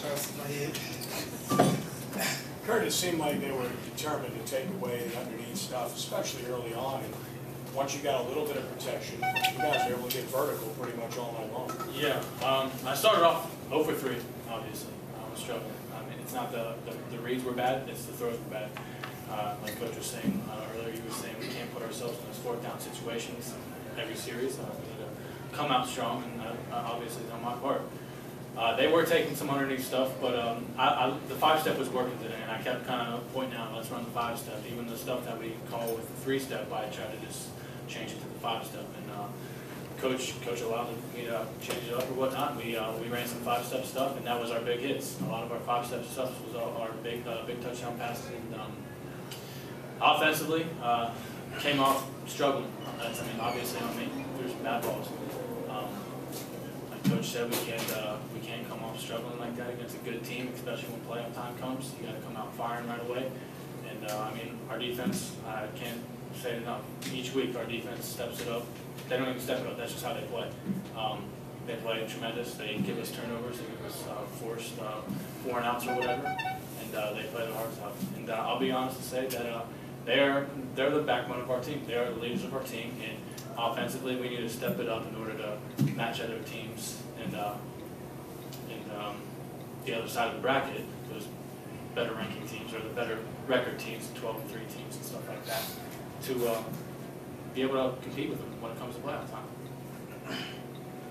trying to see my head. Kurt, it seemed like they were determined to take away the underneath stuff, especially early on. And once you got a little bit of protection, you guys were able to get vertical pretty much all night long. Yeah, I started off 0 for 3, obviously. I was struggling. I mean, it's not the reads were bad, it's the throws were bad. Like Coach was saying earlier, he was saying we can't put ourselves in those 4th down situations every series. We need to come out strong, and obviously on my part. They were taking some underneath stuff, but the 5-step was working today, and I kept kind of pointing out, let's run the 5-step. Even the stuff that we call with the 3-step, I tried to just change it to the 5-step. And Coach allowed me to change it up or whatnot. We ran some 5-step stuff, and that was our big hits. A lot of our 5-step stuff was our big touchdown passes. And offensively, came off struggling. That's, I mean, obviously on me. There's bad balls. Like Coach said, we can't come off struggling like that against a good team, especially when playoff time comes. You got to come out firing right away. And I mean, our defense, I can't say it enough. Each week, our defense steps it up. They don't even step it up. That's just how they play. They play tremendous. They give us turnovers. They give us forced 4 and outs or whatever, and they play their hearts out. And I'll be honest and say that they're the backbone of our team. They are the leaders of our team. And offensively, we need to step it up in order to match other teams and the other side of the bracket, those better ranking teams or the better record teams, 12-3 teams and stuff like that, to be able to compete with them when it comes to playoff time.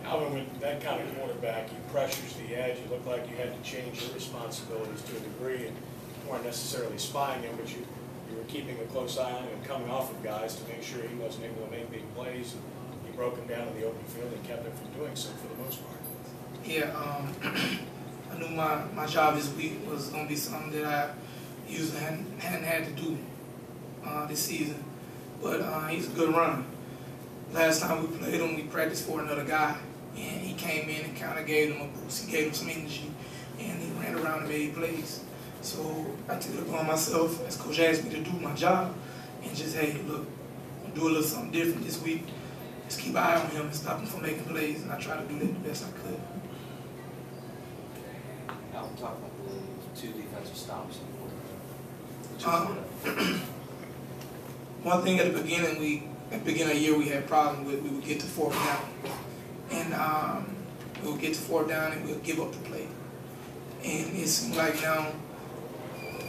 Alvin, with that kind of quarterback, he pressures the edge. You look like you had to change your responsibilities to a degree, and you weren't necessarily spying him, but you were keeping a close eye on him and coming off of guys to make sure he wasn't able to make big plays. And you broke him down in the open field and kept him from doing so for the most part. Yeah, I knew my job this week was going to be something that I usually hadn't had to do this season. But he's a good runner. Last time we played him, we practiced for another guy, and he came in and kind of gave him a boost. He gave him some energy, and he ran around and made plays. So I took it upon myself, as Coach asked me to do my job, and just, hey, look, I'm do a little something different this week. Just keep an eye on him and stop him from making plays, and I try to do that the best I could. I'll talk about the 2 defensive stops. One thing at the beginning of the year we had problems with, we would get to 4th down. And we would get to 4th down and we'll give up the play. And it seems like now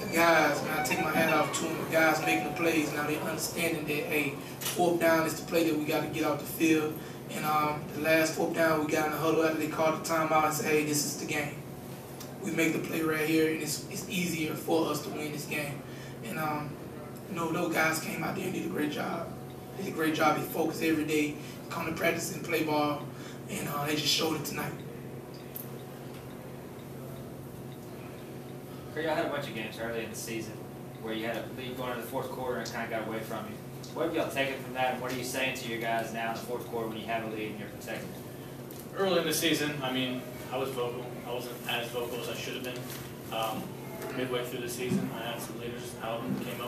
the guys, and I take my hat off to them, the guys making the plays, now they're understanding that, hey, 4th down is the play that we got to get out the field. And the last 4th down we got in the huddle after they called the timeout and said, hey, this is the game. We make the play right here, and it's easier for us to win this game. And you know, those guys came out there and did a great job. They did a great job. They focused every day, come to practice and play ball, and they just showed it tonight. Y'all had a bunch of games early in the season where you had a lead going into the 4th quarter and kind of got away from you. What have y'all taken from that, and what are you saying to your guys now in the 4th quarter when you have a lead and you're protecting it? Early in the season, I mean, I was vocal. I wasn't as vocal as I should have been. Midway through the season, I had some leaders. Alvin came up.